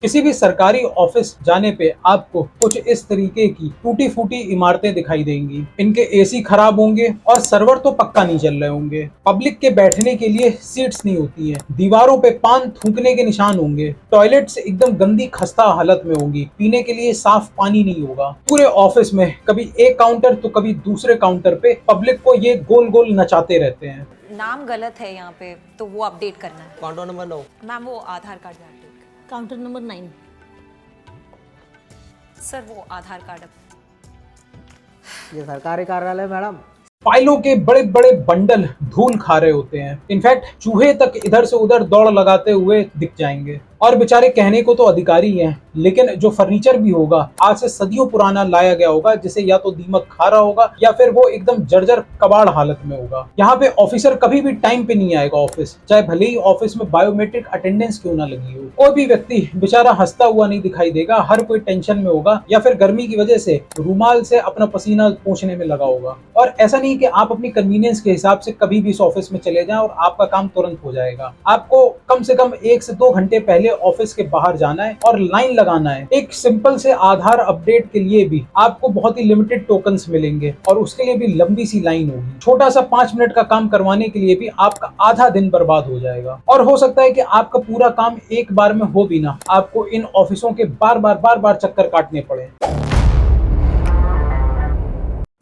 किसी भी सरकारी ऑफिस जाने पे आपको कुछ इस तरीके की टूटी फूटी इमारतें दिखाई देंगी। इनके एसी खराब होंगे और सर्वर तो पक्का नहीं चल रहे होंगे। पब्लिक के बैठने के लिए सीट्स नहीं होती हैं। दीवारों पे पान थूकने के निशान होंगे। टॉयलेट्स एकदम गंदी खस्ता हालत में होंगी। पीने के लिए साफ पानी नहीं होगा। पूरे ऑफिस में कभी एक काउंटर तो कभी दूसरे काउंटर पे पब्लिक को ये गोल गोल नचाते रहते हैं। नाम गलत है यहाँ पे, तो वो अपडेट करना है। Counter number 9। मैम वो Aadhaar card update. Counter number 9। Sir वो आधार कार्ड ये सरकारी कार्यालय मैडम। फाइलों के बड़े बड़े बंडल धूल खा रहे होते हैं। इनफैक्ट चूहे तक इधर से उधर दौड़ लगाते हुए दिख जाएंगे। और बेचारे कहने को तो अधिकारी हैं, लेकिन जो फर्नीचर भी होगा आज से सदियों पुराना लाया गया होगा, जिसे या तो दीमक खा रहा होगा या फिर वो एकदम जर्जर कबाड़ हालत में होगा। यहाँ पे ऑफिसर कभी भी टाइम पे नहीं आएगा ऑफिस, चाहे भले ही ऑफिस में बायोमेट्रिक अटेंडेंस क्यों ना लगी हो। कोई भी व्यक्ति बेचारा हंसता हुआ नहीं दिखाई देगा। हर कोई टेंशन में होगा या फिर गर्मी की वजह से रूमाल से अपना पसीना पोंछने में लगा होगा। और ऐसा नहीं कि आप अपनी कन्वीनियंस के हिसाब से कभी भी इस ऑफिस में चले जाएं और आपका काम तुरंत हो जाएगा। आपको कम से कम 1 से 2 घंटे पहले ऑफिस के बाहर जाना है और लाइन लगाना है। एक सिंपल से आधार अपडेट के लिए भी आपको बहुत ही लिमिटेड टोकन्स मिलेंगे और उसके लिए भी लंबी सी लाइन होगी। छोटा सा 5 मिनट का काम करवाने के लिए भी आपका आधा दिन बर्बाद हो जाएगा। और हो सकता है कि आपका पूरा काम एक बार में हो भी ना, आपको इन ऑफिसों के बार बार चक्कर काटने पड़े।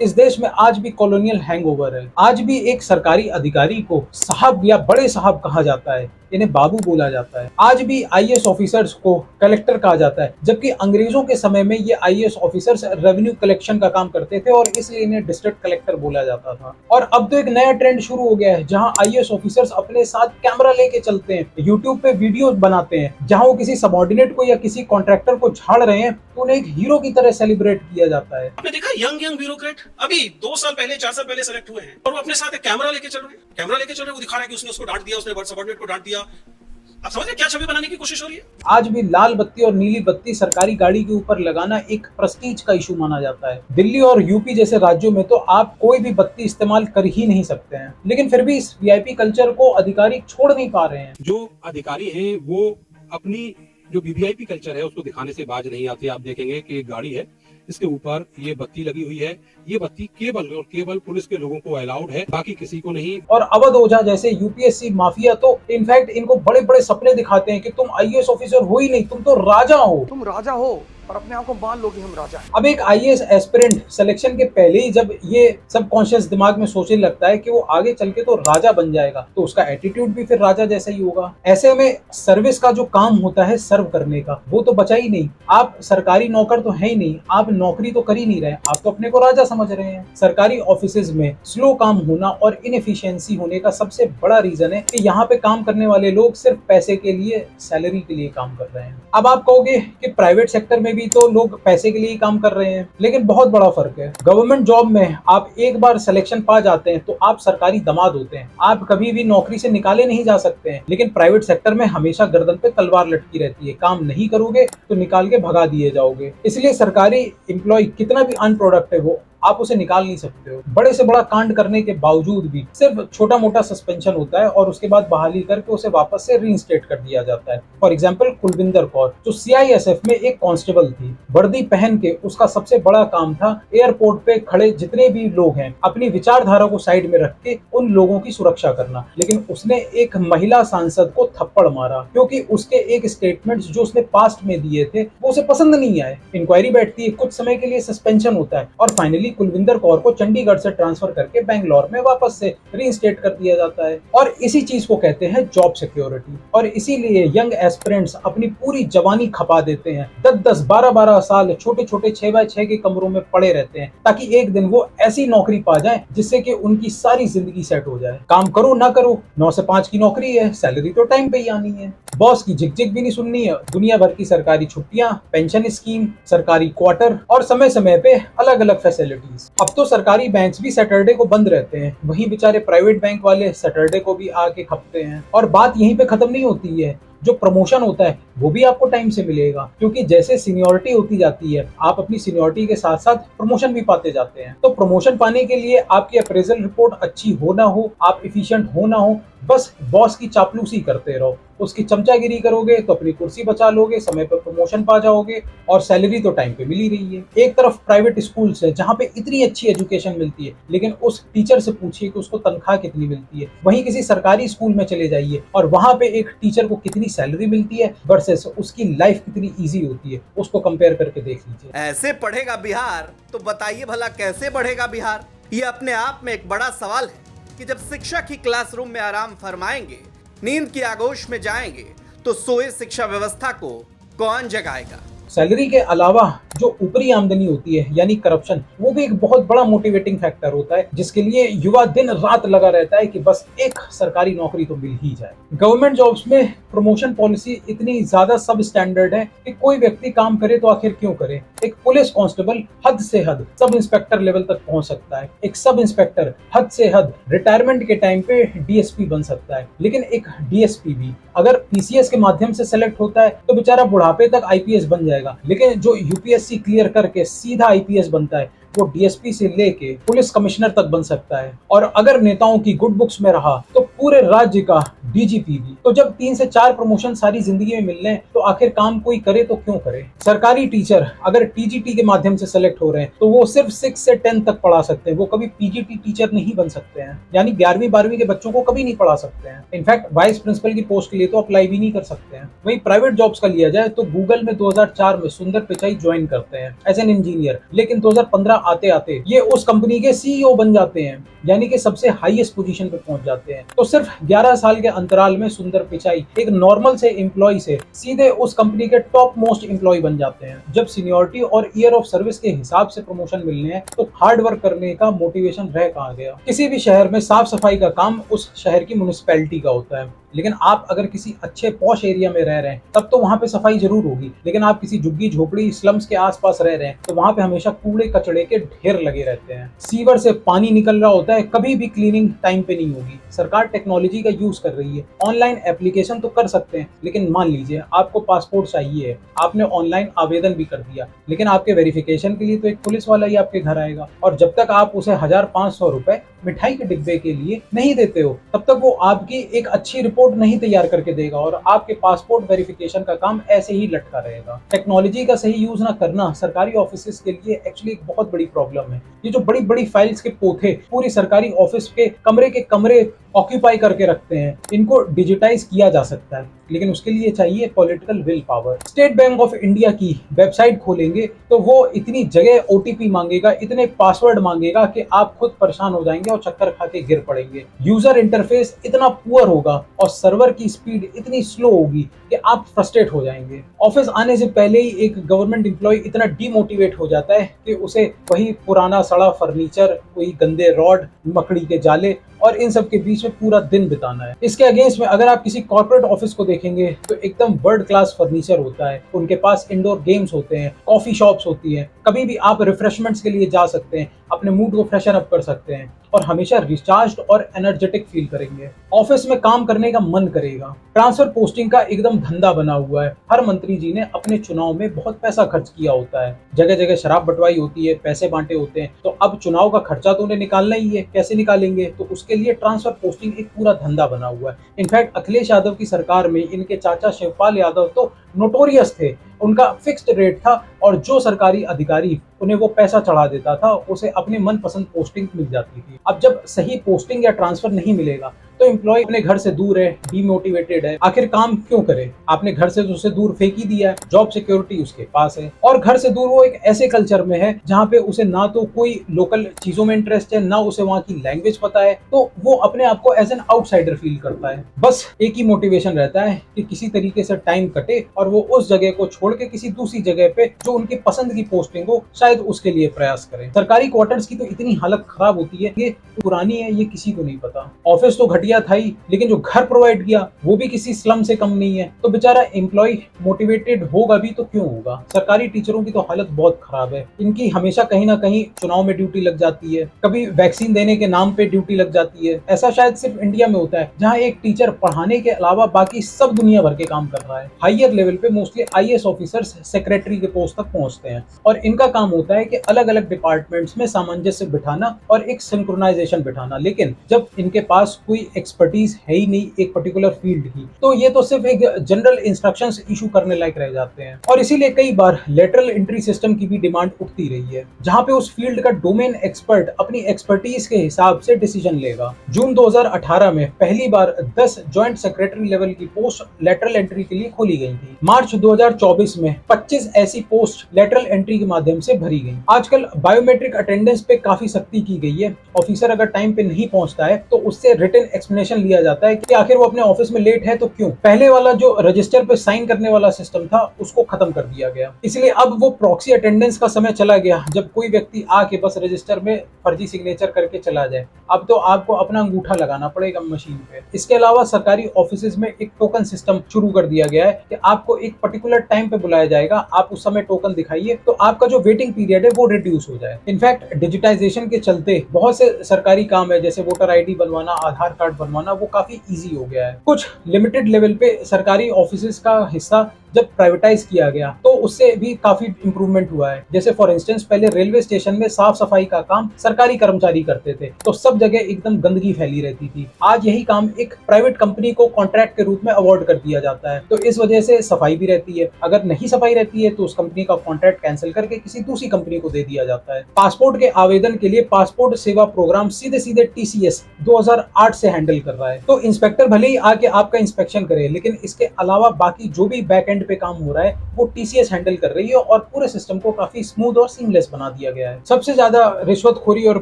इस देश में आज भी कॉलोनियल हैंगओवर है। आज भी एक सरकारी अधिकारी को साहब या बड़े साहब कहा जाता है, इन्हें बाबू बोला जाता है। आज भी आईएएस ऑफिसर्स को कलेक्टर कहा जाता है, जबकि अंग्रेजों के समय में ये आईएएस ऑफिसर्स रेवेन्यू कलेक्शन का काम करते थे और इसलिए इन्हें डिस्ट्रिक्ट कलेक्टर बोला जाता था। और अब तो एक नया ट्रेंड शुरू हो गया है, जहां आईएएस ऑफिसर्स अपने साथ कैमरा लेके चलते हैं, यूट्यूब पे वीडियो बनाते हैं। जहां वो किसी सबऑर्डिनेट को या किसी कॉन्ट्रैक्टर को झाड़ रहे हैं तो उन्हें एक हीरो की तरह सेलिब्रेट किया जाता है। आपने देखा यंग ब्यूरोक्रेट अभी 2 साल पहले 4 साल पहले सेलेक्ट हुए हैं और वो अपने साथ एक कैमरा लेके चल रहे हैं। कैमरा लेके चल रहे हैं, वो दिखा रहा है कि उसने उसको डांट दिया, उसने सबऑर्डिनेट को डांट दिया। आप समझ रहे क्या छवि बनाने की कोशिश हो रही है। आज भी लाल बत्ती और नीली बत्ती सरकारी गाड़ी के ऊपर लगाना एक प्रेस्टीज का इशू माना जाता है। दिल्ली और यूपी जैसे राज्यों में तो आप कोई भी बत्ती इस्तेमाल कर ही नहीं सकते हैं, लेकिन फिर भी इस वीआईपी कल्चर को अधिकारी छोड़ नहीं पा रहे हैं। जो अधिकारी हैं वो अपनी जो वीवीआईपी कल्चर है उसको दिखाने से बाज नहीं आते। आप देखेंगे कि एक गाड़ी है, इसके ऊपर ये बत्ती लगी हुई है। ये बत्ती केवल पुलिस के लोगों को अलाउड है, बाकी किसी को नहीं। और अवध ओझा जैसे यूपीएससी माफिया तो इनफैक्ट इनको बड़े बड़े सपने दिखाते हैं कि तुम आईएएस ऑफिसर हो ही नहीं, तुम तो राजा हो। तुम राजा हो और अपने आप को मान लो कि हम राजा हैं। अब एक आईएएस एस्पिरेंट सिलेक्शन के पहले ही जब ये सबकॉन्शियस दिमाग में सोचने लगता है कि वो आगे चल के तो राजा बन जाएगा, तो उसका एटीट्यूड भी फिर राजा जैसा ही होगा। ऐसे में सर्विस का जो काम होता है सर्व करने का, वो तो बचा ही नहीं। आप सरकारी नौकर तो है ही नहीं, आप नौकरी तो कर ही नहीं रहे, आप तो अपने को राजा समझ रहे हैं। सरकारी ऑफिसेज में स्लो काम होना और इनएफिशिएंसी होने का सबसे बड़ा रीजन है कि यहाँ पे काम करने वाले लोग सिर्फ पैसे के लिए, सैलरी के लिए काम कर रहे हैं। अब आप कहोगे कि प्राइवेट सेक्टर में भी तो लोग पैसे के लिए ही काम कर रहे हैं, लेकिन बहुत बड़ा फर्क है। गवर्नमेंट जॉब में आप एक बार सिलेक्शन पा जाते हैं तो आप सरकारी दामाद होते हैं, आप कभी भी नौकरी से निकाले नहीं जा सकते हैं। लेकिन प्राइवेट सेक्टर में हमेशा गर्दन पे तलवार लटकी रहती है, काम नहीं करोगे तो निकाल के भगा दिए जाओगे। इसलिए सरकारी एम्प्लॉय कितना भी अनप्रोडक्टिव हो, आप उसे निकाल नहीं सकते हो। बड़े से बड़ा कांड करने के बावजूद भी सिर्फ छोटा मोटा सस्पेंशन होता है और उसके बाद बहाली करके उसे वापस से रीइंस्टेट कर दिया जाता है। फॉर एग्जांपल कुलविंदर कौर जो सीआईएसएफ में एक कांस्टेबल थी, वर्दी पहन के उसका सबसे बड़ा काम था एयरपोर्ट पे खड़े जितने भी लोग हैं अपनी विचारधारा को साइड में रख के उन लोगों की सुरक्षा करना। लेकिन उसने एक महिला सांसद को थप्पड़ मारा क्योंकि उसके एक स्टेटमेंट्स जो उसने पास्ट में दिए थे वो उसे पसंद नहीं आए। इंक्वायरी बैठती है, कुछ समय के लिए सस्पेंशन होता है और फाइनली कुलविंदर कौर को चंडीगढ़ से ट्रांसफर करके बेंगलोर में वापस से रीइंस्टेट कर दिया जाता है। और इसी चीज को कहते हैं जॉब सिक्योरिटी। और इसीलिए यंग एस्पिरेंट्स अपनी पूरी जवानी खपा देते हैं, 10-10, 12-12 साल छोटे छोटे 6x6 के कमरों में पड़े रहते हैं, ताकि एक दिन वो ऐसी नौकरी पा जाए जिससे कि उनकी सारी जिंदगी सेट हो जाए। काम करो ना करो, 9 से 5 की नौकरी है, सैलरी तो टाइम पे ही आनी है, बॉस की झिकझिक भी नहीं सुननी है, दुनिया भर की सरकारी छुट्टियां, पेंशन स्कीम, सरकारी क्वार्टर और समय समय पे अलग अलग फैसिलिटीज। अब तो सरकारी बैंक्स भी सैटरडे को बंद रहते हैं, वहीं बेचारे प्राइवेट बैंक वाले सैटरडे को भी आके खपते हैं। और बात यहीं पे खत्म नहीं होती है, जो प्रमोशन होता है वो भी आपको टाइम से मिलेगा, क्योंकि जैसे सीनियरिटी होती जाती है आप अपनी सीनियरिटी के साथ साथ प्रमोशन भी पाते जाते हैं। तो प्रमोशन पाने के लिए आपकी अप्रेजल रिपोर्ट अच्छी हो ना हो, आप इफिशिएंट हो ना हो, बस बॉस की चापलूसी करते रहो, उसकी चमचागिरी करोगे तो अपनी कुर्सी बचा लोगे, समय पर प्रमोशन पा जाओगे और सैलरी तो टाइम पे मिल ही रही है। एक तरफ प्राइवेट स्कूल्स है जहाँ पे इतनी अच्छी एजुकेशन मिलती है, लेकिन उस टीचर से पूछिए कि उसको तनख्वाह कितनी मिलती है। वहीं किसी सरकारी स्कूल में चले जाइए और वहां पे एक टीचर को कितनी सैलरी मिलती है वर्सेस उसकी लाइफ कितनी ईजी होती है, उसको कंपेयर करके देख लीजिए। ऐसे पढ़ेगा बिहार तो बताइए भला कैसे बढ़ेगा बिहार। ये अपने आप में एक बड़ा सवाल है कि जब शिक्षक ही क्लासरूम में आराम फरमाएंगे, नींद की आगोश में जाएंगे, तो सोए शिक्षा व्यवस्था को कौन जगाएगा। सैलरी के अलावा जो ऊपरी आमदनी होती है यानी करप्शन, वो भी एक बहुत बड़ा मोटिवेटिंग फैक्टर होता है, जिसके लिए युवा दिन रात लगा रहता है कि बस एक सरकारी नौकरी तो मिल ही जाए। गवर्नमेंट जॉब्स में प्रमोशन पॉलिसी इतनी ज्यादा सब स्टैंडर्ड है कि कोई व्यक्ति काम करे तो आखिर क्यों करे। एक पुलिस कांस्टेबल हद से हद सब इंस्पेक्टर लेवल तक पहुंच सकता है, एक सब इंस्पेक्टर हद से हद रिटायरमेंट के टाइम पे डीएसपी बन सकता है, लेकिन एक डीएसपी भी अगर पीसीएस के माध्यम से सेलेक्ट होता है तो बेचारा बुढ़ापे तक आईपीएस बन जाएगा, लेकिन जो यूपीएससी क्लियर करके सीधा आईपीएस बनता है वो डीएसपी से लेके पुलिस कमिश्नर तक बन सकता है। और अगर नेताओं की गुड बुक्स में रहा तो पूरे राज्य का डीजीपी भी। तो जब 3 से 4 प्रमोशन सारी जिंदगी में मिल रहे हैं तो आखिर काम कोई करे तो क्यों करे। सरकारी टीचर अगर टीजीटी के माध्यम से सेलेक्ट हो रहे हैं तो वो सिर्फ 6 से 10 तक पढ़ा सकते हैं, वो कभी पीजीटी टीचर नहीं बन सकते हैं, यानी 11वीं 12वीं के बच्चों को कभी नहीं पढ़ा सकते हैं। इनफैक्ट वाइस प्रिंसिपल की पोस्ट के लिए तो अप्लाई भी नहीं कर सकते हैं। वहीं प्राइवेट जॉब्स का लिया जाए तो गूगल में 2004 में सुंदर पिचाई ज्वाइन करते हैं एज एन इंजीनियर, लेकिन 2015 आते आते ये उस कंपनी के सीईओ बन जाते हैं, यानी कि सबसे हाईएस्ट पोजीशन पे पहुंच जाते हैं। तो सिर्फ 11 साल के अंतराल में सुंदर पिचाई एक नॉर्मल से एम्प्लॉय से सीधे उस कंपनी के टॉप मोस्ट एम्प्लॉय बन जाते हैं। जब सीनियरिटी और ईयर ऑफ सर्विस के हिसाब से प्रमोशन मिलने हैं तो हार्ड वर्क करने का मोटिवेशन रह कहाँ गया। किसी भी शहर में साफ सफाई का काम उस शहर की म्युनिसिपैलिटी का होता है, लेकिन आप अगर किसी अच्छे पॉश एरिया में रह रहे हैं तब तो वहां पे सफाई जरूर होगी, लेकिन आप किसी झुग्गी झोपड़ी स्लम्स के आसपास रह रहे हैं तो वहां पे हमेशा कूड़े कचड़े के ढेर लगे रहते हैं। सीवर से पानी निकल रहा होता है, कभी भी क्लीनिंग टाइम पे नहीं होगी। सरकार टेक्नोलॉजी का यूज कर रही है, ऑनलाइन एप्लीकेशन तो कर सकते हैं, लेकिन मान लीजिए आपको पासपोर्ट चाहिए है, आपने ऑनलाइन आवेदन भी कर दिया, लेकिन आपके वेरिफिकेशन के लिए तो एक पुलिस वाला ही आपके घर आएगा, और जब तक आप उसे 1500 रुपए मिठाई के डिब्बे के लिए नहीं देते हो तब तक वो आपकी एक अच्छी रिपोर्ट नहीं तैयार करके देगा और आपके पासपोर्ट वेरिफिकेशन का काम ऐसे ही लटका रहेगा। टेक्नोलॉजी का सही यूज ना करना सरकारी ऑफिस के लिए एक्चुअली एक बहुत बड़ी प्रॉब्लम है। ये जो बड़ी बड़ी फाइल्स के पोथे पूरी सरकारी ऑफिस के कमरे ऑक्यूपाई करके रखते हैं, इनको डिजिटाइज किया जा सकता है, लेकिन उसके लिए चाहिए political will power. State bank of India की वेबसाइट खोलेंगे तो वो इतनी जगह ओटीपी मांगेगा, इतने पासवर्ड मांगेगा कि आप खुद परेशान हो जाएंगे और चक्कर खा के गिर पड़ेंगे। यूजर इंटरफेस इतना पुअर होगा और सर्वर की स्पीड इतनी स्लो होगी कि आप फ्रस्ट्रेट हो जाएंगे। ऑफिस आने से पहले ही एक गवर्नमेंट एम्प्लॉय इतना डीमोटिवेट हो जाता है कि उसे वही पुराना सड़ा फर्नीचर, वही गंदे रॉड, मकड़ी के जाले और इन सब के बीच में पूरा दिन बिताना है। इसके अगेंस्ट में अगर आप किसी कॉर्पोरेट ऑफिस को देखेंगे तो एकदम वर्ल्ड क्लास फर्नीचर होता है, उनके पास इंडोर गेम्स होते हैं, कॉफी शॉप्स होती हैं, कभी भी आप रिफ्रेशमेंट्स के लिए जा सकते हैं, अपने मूड को फ्रेशन अप कर सकते हैं और हमेशा रिचार्ज्ड और एनर्जेटिक फील करेंगे। ऑफिस में काम करने का मन करेगा। ट्रांसफर पोस्टिंग का एकदम धंधा बना हुआ है। हर मंत्री जी ने अपने चुनाव में बहुत पैसा खर्च किया होता है, जगह जगह शराब बंटवाई होती है, पैसे बांटे होते हैं, तो अब चुनाव का खर्चा तो उन्हें निकालना ही है। कैसे निकालेंगे? तो उसके लिए ट्रांसफर पोस्टिंग एक पूरा धंधा बना हुआ है। इनफैक्ट अखिलेश यादव की सरकार में इनके चाचा शिवपाल यादव तो नोटोरियस थे, उनका फिक्स्ड रेट था और जो सरकारी अधिकारी उन्हें वो पैसा चढ़ा देता था उसे अपने मनपसंद पोस्टिंग मिल जाती थी। अब जब सही पोस्टिंग या ट्रांसफर नहीं मिलेगा तो एम्प्लॉय अपने घर से दूर है, डीमोटिवेटेड है, आखिर काम क्यों करे? आपने घर से तो उसे दूर फेंक ही दिया है, जॉब सिक्योरिटी उसके पास है और घर से दूर वो एक ऐसे कल्चर में है जहाँ पे उसे ना तो कोई लोकल चीजों में इंटरेस्ट है, ना उसे वहाँ की लैंग्वेज पता है, तो वो अपने आप को एज एन आउटसाइडर फील करता है। बस एक ही मोटिवेशन रहता है कि किसी तरीके से टाइम कटे और वो उस जगह को छोड़ के किसी दूसरी जगह पे जो उनकी पसंद की पोस्टिंग हो शायद उसके लिए प्रयास करें। सरकारी क्वार्टर्स की तो इतनी हालत खराब होती है, ये पुरानी है ये किसी को नहीं पता। ऑफिस तो घटिया था ही, लेकिन जो घर प्रोवाइड किया वो भी किसी स्लम से कम नहीं है, तो बेचारा एम्प्लॉय मोटिवेटेड होगा भी तो क्यों होगा। सरकारी टीचरों की तो हालत बहुत खराब है। इनकी हमेशा कहीं ना कहीं चुनाव में ड्यूटी लग जाती है, कभी वैक्सीन देने के नाम पे ड्यूटी लग जाती है। ऐसा शायद सिर्फ इंडिया में होता है जहाँ एक टीचर पढ़ाने के अलावा बाकी सब दुनिया भर के काम कर रहा है। हायर लेवल पे मोस्टली आईएएस ऑफिसर्स सेक्रेटरी के पोस्ट तक पहुंचते हैं और इनका काम होता है कि अलग अलग डिपार्टमेंट्स में सामंजस्य बिठाना और एक सिंक्रोनाइजेशन बिठाना। लेकिन जब इनके पास कोई एक्सपर्टीज है ही नहीं एक पर्टिकुलर फील्ड की, तो ये तो सिर्फ एक जनरल इंस्ट्रक्शंस इशू करने लायक रह जाते हैं। और इसीलिए कई बार लेटरल एंट्री सिस्टम की भी डिमांड उठती रही है, जहां पे उस फील्ड का डोमेन एक्सपर्ट अपनी एक्सपर्टीज के हिसाब से डिसीजन लेगा। जून 2018 में पहली बार 10 जॉइंट सेक्रेटरी लेवल की पोस्ट लेटरल एंट्री के लिए खोली गई थी। मार्च 2024 में 25 ऐसी पोस्ट लेटरल एंट्री के माध्यम से भरी गई। आजकल बायोमेट्रिक अटेंडेंस पे काफी सख्ती की गई है। ऑफिसर अगर टाइम पे नहीं पहुंचता है तो उससे रिटन एक्सप्लेनेशन लिया जाता है कि आखिर वो अपने ऑफिस में लेट है तो क्यों। पहले वाला जो रजिस्टर पे साइन करने वाला सिस्टम था उसको खत्म कर दिया गया, इसलिए अब वो प्रॉक्सी अटेंडेंस का समय चला गया जब कोई व्यक्ति आके बस रजिस्टर में फर्जी सिग्नेचर करके चला जाए। अब तो आपको अपना अंगूठा लगाना पड़ेगा मशीन पे। इसके अलावा सरकारी ऑफिस में एक टोकन सिस्टम शुरू कर दिया गया है कि आपको एक पर्टिकुलर टाइम पे बुलाया जाएगा, आप उस समय टोकन दिखाइए तो आपका जो वेटिंग पीरियड है वो रिड्यूस हो जाए। इनफैक्ट डिजिटाइजेशन के चलते बहुत से सरकारी काम है जैसे वोटर आईडी बनवाना, आधार कार्ड बनवाना, वो काफी इजी हो गया है। कुछ लिमिटेड लेवल पे सरकारी ऑफिस का हिस्सा जब प्राइवेटाइज किया गया तो उससे भी काफी इंप्रूवमेंट हुआ है। जैसे फॉर इंस्टेंस पहले रेलवे स्टेशन में साफ सफाई का काम सरकारी कर्मचारी करते थे तो सब जगह एकदम गंदगी फैली रहती थी। आज यही काम एक प्राइवेट कंपनी को कॉन्ट्रैक्ट के रूप में अवार्ड कर दिया जाता है, तो इस वजह से सफाई भी रहती है। अगर नहीं सफाई रहती है तो उस कंपनी का कॉन्ट्रैक्ट कैंसिल करके किसी दूसरी कंपनी को दे दिया जाता है। पासपोर्ट के आवेदन के लिए पासपोर्ट सेवा प्रोग्राम सीधे TCS 2008 से हैंडल कर रहा है। तो इंस्पेक्टर भले ही आके आपका इंस्पेक्शन करे, लेकिन इसके अलावा बाकी जो भी बैक एंड पे काम हो रहा है वो TCS हैंडल कर रही है और पूरे सिस्टम को काफी स्मूथ और सीमलेस बना दिया गया है। सबसे ज्यादा रिश्वतखोरी और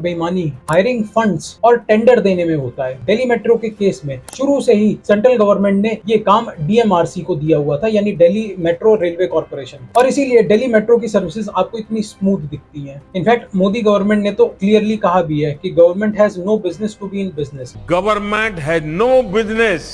बेईमानी हायरिंग फंड्स और टेंडर देने में होता है। दिल्ली मेट्रो के केस में शुरू से ही सेंट्रल गवर्नमेंट ने ये काम DMRC को दिया हुआ था, यानी दिल्ली मेट्रो रेलवे कॉर्पोरेशन, और इसीलिए दिल्ली मेट्रो की सर्विसेज आपको इतनी स्मूथ दिखती हैं। इनफैक्ट मोदी गवर्नमेंट ने तो क्लियरली कहा भी है कि government has no business to be in business. Government had no business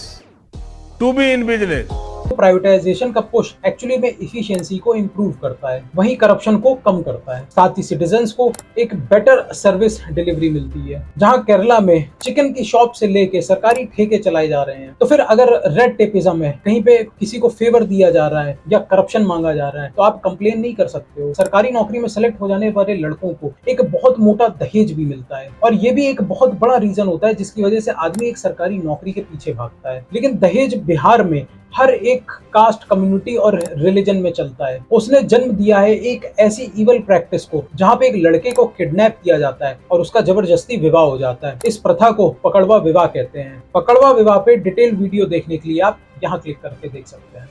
to be in business. Privatization का पुश एक्चुअली में इफिशिएंसी को इंप्रूव करता है, वहीं करप्शन को कम करता है, साथ ही सिटीजन्स को एक बेटर सर्विस डिलीवरी मिलती है। जहां केरला में चिकन की शॉप से लेके सरकारी ठेके चलाए जा रहे हैं, तो फिर अगर रेड टेपिज्म है, कहीं पे किसी को फेवर दिया जा रहा है या करप्शन मांगा जा रहा है, तो आप कंप्लेन नहीं कर सकते हो। सरकारी नौकरी में सेलेक्ट हो जाने वाले लड़कों को एक बहुत मोटा दहेज भी मिलता है और ये भी एक बहुत बड़ा रीजन होता है जिसकी वजह से आदमी एक सरकारी नौकरी के पीछे भागता है। लेकिन दहेज बिहार में हर एक कास्ट, कम्युनिटी और रिलीजन में चलता है। उसने जन्म दिया है एक ऐसी इवल प्रैक्टिस को जहां पे एक लड़के को किडनैप किया जाता है और उसका जबरदस्ती विवाह हो जाता है। इस प्रथा को पकड़वा विवाह कहते हैं। पकड़वा विवाह पे डिटेल वीडियो देखने के लिए आप यहाँ क्लिक करके देख सकते हैं।